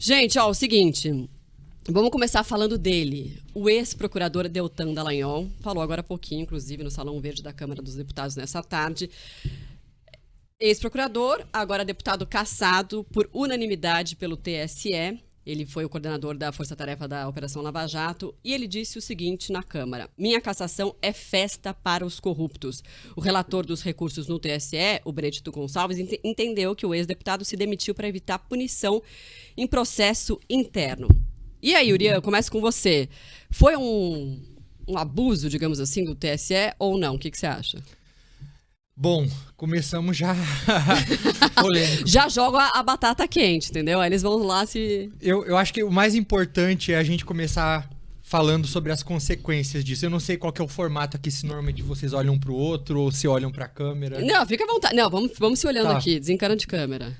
Gente, ó, o seguinte, vamos começar falando dele. O ex-procurador Deltan Dallagnol falou agora há pouquinho, inclusive, no Salão Verde da Câmara dos Deputados nessa tarde. Ex-procurador, agora deputado cassado por unanimidade pelo TSE. Ele foi o coordenador da Força-Tarefa da Operação Lava Jato e ele disse o seguinte na Câmara: minha cassação é festa para os corruptos. O relator dos recursos no TSE, o Benedito Gonçalves, entendeu que o ex-deputado se demitiu para evitar punição em processo interno. E aí, Urian, eu começo com você. Foi um abuso, digamos assim, do TSE ou não? O que você acha? Bom, começamos já polêmico. Já joga a batata quente, entendeu? Aí eles vão lá se... Eu acho que o mais importante é a gente começar falando sobre as consequências disso. Eu não sei qual que é o formato aqui, se normalmente vocês olham um pro outro ou se olham pra câmera. Não, fica à vontade. Não, vamos se olhando aqui, desencana de câmera.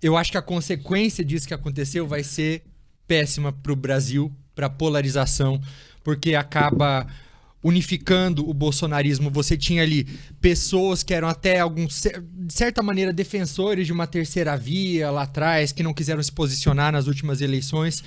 Eu acho que a consequência disso que aconteceu vai ser péssima pro Brasil, pra polarização, porque acaba unificando o bolsonarismo. Você tinha ali pessoas que eram até de certa maneira defensores de uma terceira via lá atrás, que não quiseram se posicionar nas últimas eleições,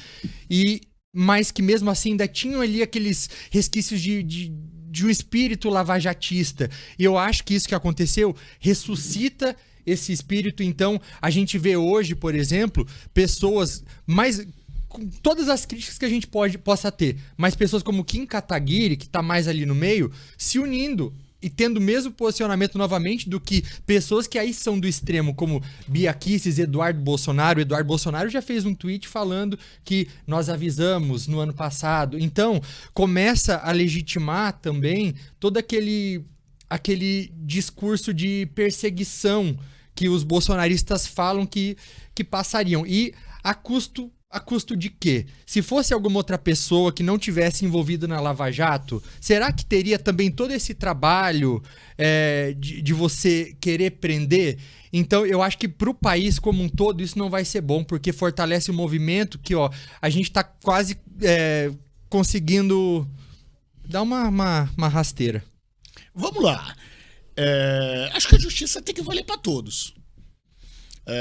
mas que mesmo assim ainda tinham ali aqueles resquícios de um espírito lavajatista. E eu acho que isso que aconteceu ressuscita esse espírito. Então a gente vê hoje, por exemplo, pessoas mais... com todas as críticas que a gente possa ter, mas pessoas como Kim Kataguiri, que está mais ali no meio, se unindo e tendo o mesmo posicionamento novamente do que pessoas que aí são do extremo, como Bia Kicis, Eduardo Bolsonaro. Eduardo Bolsonaro já fez um tweet falando que nós avisamos no ano passado. Então, começa a legitimar também todo aquele discurso de perseguição que os bolsonaristas falam que passariam. E a custo de quê? Se fosse alguma outra pessoa que não tivesse envolvida na Lava Jato, será que teria também todo esse trabalho de você querer prender? Então, eu acho que para o país como um todo isso não vai ser bom, porque fortalece o movimento que a gente está quase conseguindo dar uma rasteira. Vamos lá. Acho que a justiça tem que valer para todos.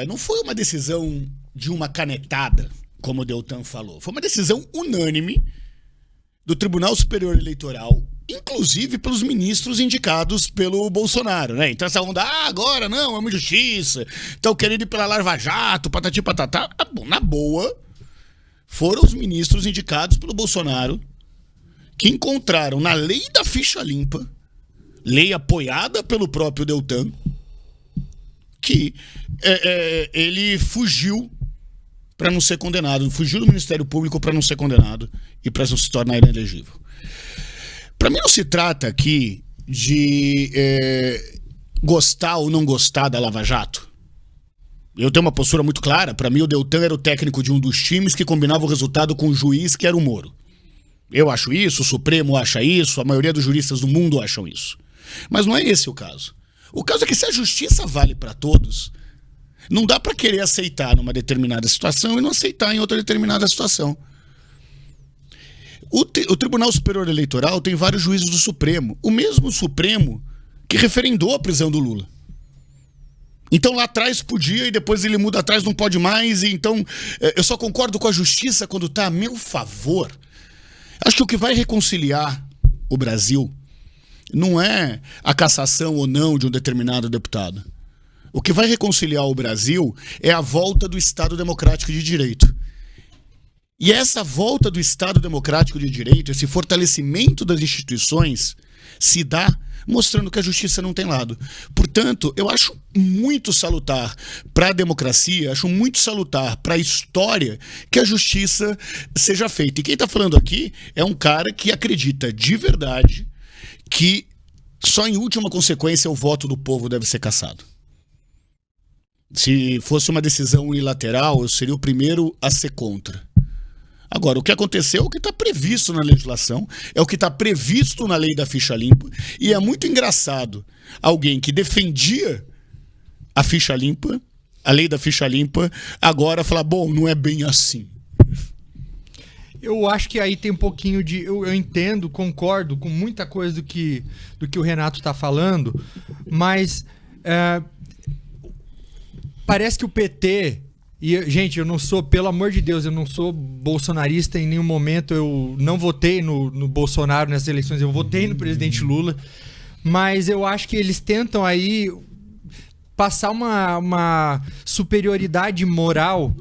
Não foi uma decisão de uma canetada, como o Deltan falou. Foi uma decisão unânime do Tribunal Superior Eleitoral, inclusive pelos ministros indicados pelo Bolsonaro, né? Então essa onda, agora não, é uma injustiça, estão querendo ir pela Lava Jato, patati patatá. Na boa, foram os ministros indicados pelo Bolsonaro que encontraram na lei da ficha limpa, lei apoiada pelo próprio Deltan, que ele fugiu para não ser condenado, fugiu do Ministério Público para não ser condenado e para não se tornar inelegível. Para mim não se trata aqui de gostar ou não gostar da Lava Jato. Eu tenho uma postura muito clara. Para mim o Deltan era o técnico de um dos times que combinava o resultado com o juiz, que era o Moro. Eu acho isso, o Supremo acha isso, a maioria dos juristas do mundo acham isso. Mas não é esse o caso. O caso é que se a justiça vale para todos, não dá para querer aceitar numa determinada situação e não aceitar em outra determinada situação. O Tribunal Superior Eleitoral tem vários juízes do Supremo. O mesmo Supremo que referendou a prisão do Lula. Então lá atrás podia e depois ele muda atrás, não pode mais. E então eu só concordo com a justiça quando está a meu favor. Acho que o que vai reconciliar o Brasil não é a cassação ou não de um determinado deputado. O que vai reconciliar o Brasil é a volta do Estado Democrático de Direito. E essa volta do Estado Democrático de Direito, esse fortalecimento das instituições, se dá mostrando que a justiça não tem lado. Portanto, eu acho muito salutar para a democracia, acho muito salutar para a história que a justiça seja feita. E quem está falando aqui é um cara que acredita de verdade que só em última consequência o voto do povo deve ser cassado. Se fosse uma decisão unilateral, eu seria o primeiro a ser contra. Agora, o que aconteceu é o que está previsto na legislação, é o que está previsto na lei da ficha limpa, e é muito engraçado alguém que defendia a ficha limpa, a lei da ficha limpa, agora falar, bom, não é bem assim. Eu acho que aí tem um pouquinho de... Eu entendo, concordo com muita coisa do que o Renato está falando, mas... parece que o PT E, gente, eu não sou, pelo amor de Deus, eu não sou bolsonarista em nenhum momento. Eu não votei no Bolsonaro nessas eleições, eu votei no presidente Lula. Mas eu acho que eles tentam aí passar uma superioridade moral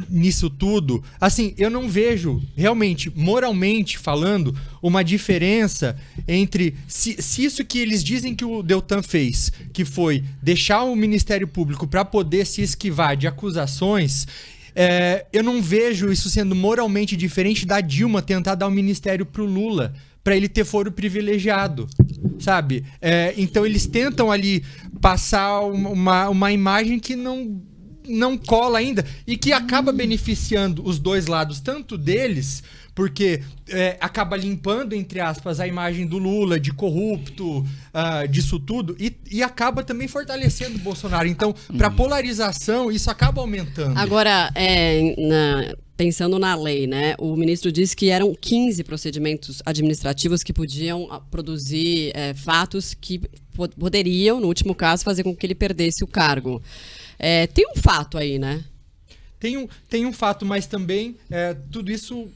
nisso tudo. Assim, eu não vejo, realmente, moralmente falando, uma diferença entre se isso que eles dizem que o Deltan fez, que foi deixar o Ministério Público para poder se esquivar de acusações, eu não vejo isso sendo moralmente diferente da Dilma tentar dar o ministério pro Lula, para ele ter foro privilegiado, sabe? Então eles tentam ali passar uma imagem que não cola ainda e que acaba beneficiando os dois lados, tanto deles, porque acaba limpando, entre aspas, a imagem do Lula de corrupto, disso tudo, e acaba também fortalecendo o Bolsonaro. Então, para polarização, isso acaba aumentando. Agora, pensando na lei, né? O ministro disse que eram 15 procedimentos administrativos que podiam produzir fatos que poderiam, no último caso, fazer com que ele perdesse o cargo. Tem um fato aí, né? Tem um fato, mas também tudo isso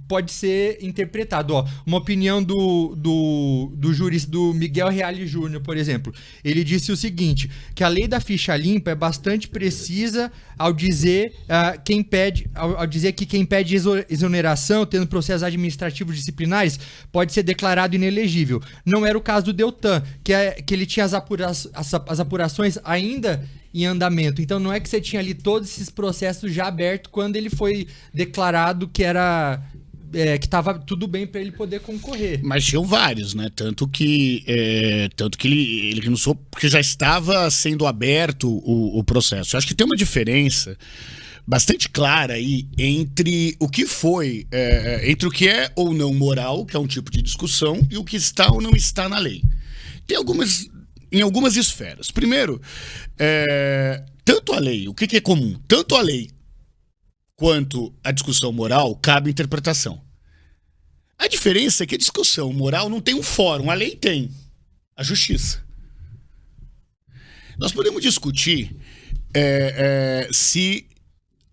pode ser interpretado. Ó, uma opinião do jurista do Miguel Reale Júnior, por exemplo. Ele disse o seguinte, que a lei da ficha limpa é bastante precisa ao dizer, ao dizer que quem pede exoneração, tendo processos administrativos disciplinares, pode ser declarado inelegível. Não era o caso do Deltan, que ele tinha as apurações ainda em andamento. Então não é que você tinha ali todos esses processos já abertos quando ele foi declarado que estava tudo bem para ele poder concorrer. Mas tinham vários, né? Tanto que ele renunciou porque já estava sendo aberto o processo. Eu acho que tem uma diferença bastante clara aí entre o que foi, entre o que é ou não moral, que é um tipo de discussão, e o que está ou não está na lei. Tem em algumas esferas. Primeiro, tanto a lei, o que é comum? Tanto a lei quanto a discussão moral cabe interpretação. A diferença é que a discussão moral não tem um fórum, a lei tem, a justiça. Nós podemos discutir se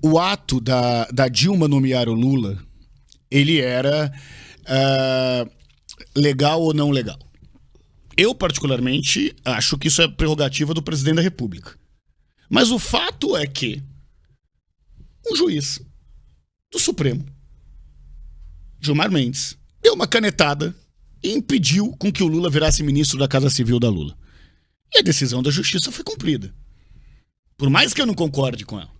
o ato da Dilma nomear o Lula, ele era legal ou não legal. Eu, particularmente, acho que isso é prerrogativa do presidente da República. Mas o fato é que um juiz do Supremo, Gilmar Mendes, deu uma canetada e impediu com que o Lula virasse ministro da Casa Civil da Lula. E a decisão da justiça foi cumprida. Por mais que eu não concorde com ela.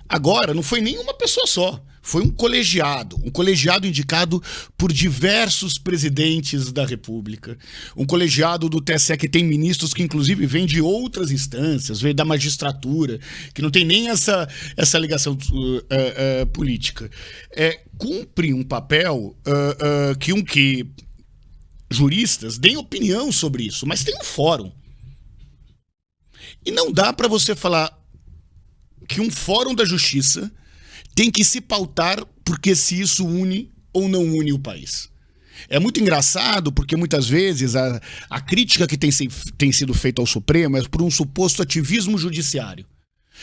Agora, não foi nenhuma pessoa só. Foi um colegiado indicado por diversos presidentes da República, um colegiado do TSE que tem ministros que inclusive vêm de outras instâncias, vêm da magistratura, que não tem nem essa ligação política. Cumpre um papel que juristas deem opinião sobre isso, mas tem um fórum. E não dá para você falar que um fórum da justiça tem que se pautar porque se isso une ou não une o país. É muito engraçado porque muitas vezes a crítica que tem sido feita ao Supremo é por um suposto ativismo judiciário.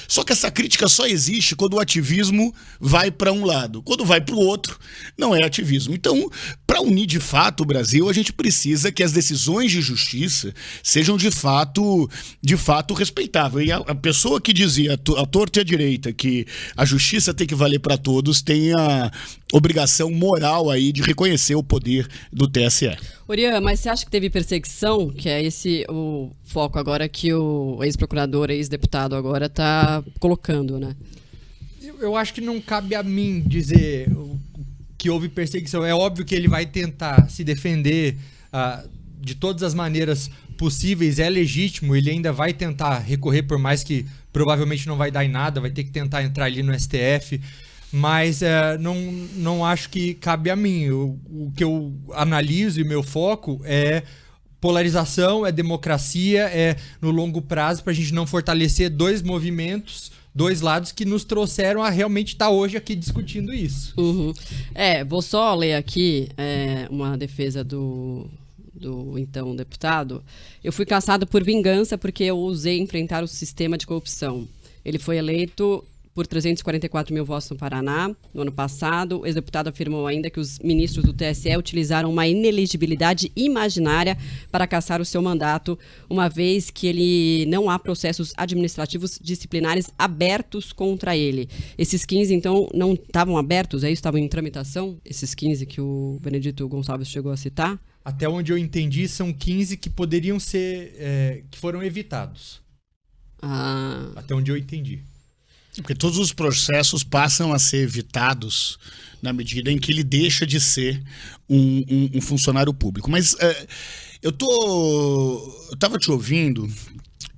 Só que essa crítica só existe quando o ativismo vai para um lado. Quando vai para o outro, não é ativismo. Então, para unir de fato o Brasil, a gente precisa que as decisões de justiça sejam de fato respeitáveis. E a pessoa que dizia, a torta e a direita, que a justiça tem que valer para todos, tem a obrigação moral aí de reconhecer o poder do TSE. Orian, mas você acha que teve perseguição? Que é esse o foco agora que o ex-procurador, ex-deputado agora está colocando, né? Eu acho que não cabe a mim dizer que houve perseguição. É óbvio que ele vai tentar se defender de todas as maneiras possíveis, é legítimo, ele ainda vai tentar recorrer, por mais que provavelmente não vai dar em nada, vai ter que tentar entrar ali no STF. Mas não acho que cabe a mim. O que eu analiso e meu foco é polarização, é democracia, é no longo prazo para a gente não fortalecer dois movimentos, dois lados que nos trouxeram a realmente estar hoje aqui discutindo isso. Uhum. Vou só ler aqui uma defesa do então deputado. Eu fui caçado por vingança porque eu ousei enfrentar o sistema de corrupção. Ele foi eleito por 344 mil votos no Paraná no ano passado. O ex-deputado afirmou ainda que os ministros do TSE utilizaram uma inelegibilidade imaginária para cassar o seu mandato, uma vez que ele não há processos administrativos disciplinares abertos contra ele. Esses 15, então, não estavam abertos? É isso? Estavam em tramitação? Esses 15 que o Benedito Gonçalves chegou a citar? Até onde eu entendi, são 15 que poderiam ser... que foram evitados. Até onde eu entendi. Porque todos os processos passam a ser evitados na medida em que ele deixa de ser um funcionário público. Mas eu tava te ouvindo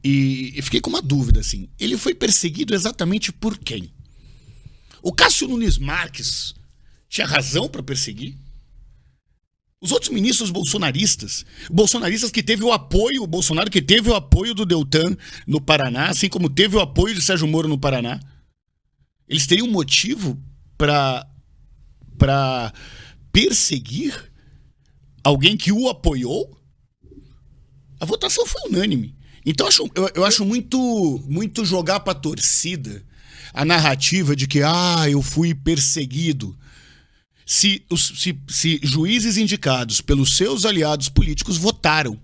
e fiquei com uma dúvida, assim. Ele foi perseguido exatamente por quem? O Cássio Nunes Marques tinha razão para perseguir? Os outros ministros bolsonaristas que teve o apoio, o Bolsonaro que teve o apoio do Deltan no Paraná, assim como teve o apoio de Sérgio Moro no Paraná, eles teriam motivo para perseguir alguém que o apoiou? A votação foi unânime. Então eu acho muito jogar para a torcida a narrativa de que eu fui perseguido. Se juízes indicados pelos seus aliados políticos votaram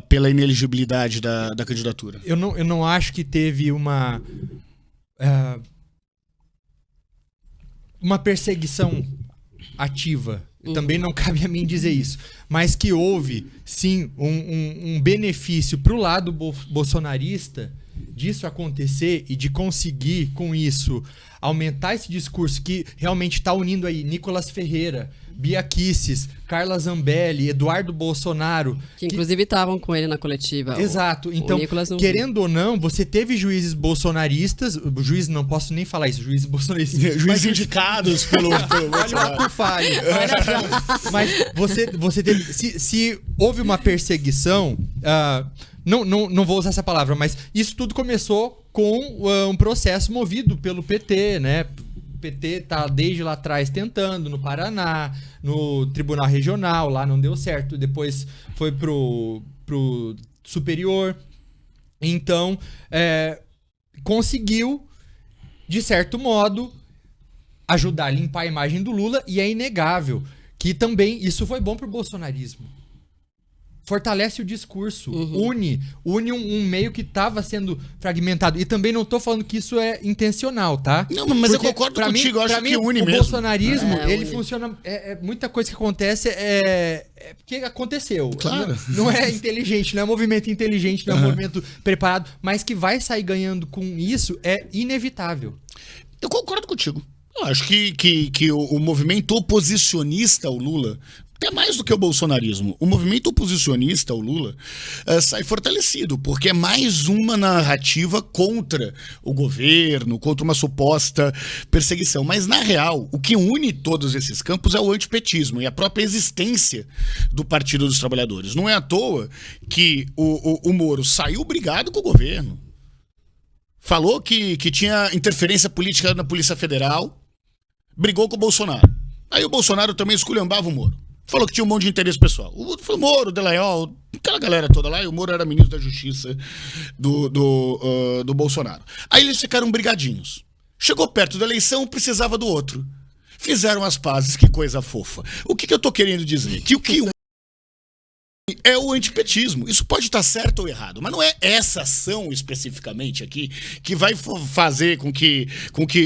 pela inelegibilidade da candidatura. Eu não acho que teve uma perseguição ativa. Também não cabe a mim dizer isso. Mas que houve, sim, um benefício para o lado bolsonarista disso acontecer e de conseguir, com isso, aumentar esse discurso que realmente está unindo aí Nicolas Ferreira, Bia Kicis, Carla Zambelli, Eduardo Bolsonaro. Que inclusive estavam com ele na coletiva. Exato. Então, querendo ou não, você teve juízes bolsonaristas, juízes, não posso nem falar isso, juízes bolsonaristas. Juízes indicados pelo Bolsonaro. Mas você teve... Se houve uma perseguição... Não vou usar essa palavra, mas isso tudo começou com um processo movido pelo PT, né? O PT tá desde lá atrás tentando, no Paraná, no Tribunal Regional, lá não deu certo, depois foi pro Superior. Então, conseguiu, de certo modo, ajudar a limpar a imagem do Lula, e é inegável que também isso foi bom pro bolsonarismo. Fortalece o discurso, une um meio que estava sendo fragmentado. E também não tô falando que isso é intencional, tá? Não, mas porque eu concordo contigo, eu acho que une mesmo. O bolsonarismo, ele funciona... muita coisa que acontece porque aconteceu. Claro. Não é inteligente, não é movimento inteligente, não é movimento preparado, mas que vai sair ganhando com isso é inevitável. Eu concordo contigo. Eu acho que o movimento oposicionista ao Lula... Até mais do que o bolsonarismo. O movimento oposicionista ao Lula sai fortalecido, porque é mais uma narrativa contra o governo, contra uma suposta perseguição. Mas, na real, o que une todos esses campos é o antipetismo e a própria existência do Partido dos Trabalhadores. Não é à toa que o Moro saiu brigado com o governo. Falou que tinha interferência política na Polícia Federal, brigou com o Bolsonaro. Aí o Bolsonaro também esculhambava o Moro. Falou que tinha um monte de interesse pessoal. O Moro, Delayol, aquela galera toda lá, e o Moro era ministro da Justiça do Bolsonaro. Aí eles ficaram brigadinhos. Chegou perto da eleição, precisava do outro. Fizeram as pazes, que coisa fofa. O que eu tô querendo dizer? Que o que é o antipetismo. Isso pode estar certo ou errado, mas não é essa ação especificamente aqui que vai fazer com que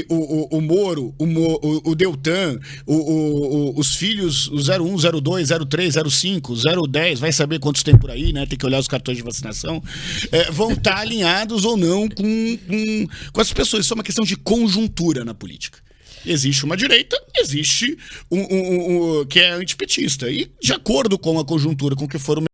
o Moro, o Deltan, os filhos, o 01, 02, 03, 05, 010, vai saber quantos tem por aí, né? Tem que olhar os cartões de vacinação, vão estar alinhados ou não com as pessoas. Isso é uma questão de conjuntura na política. Existe uma direita, existe que é antipetista. E, de acordo com a conjuntura com que foram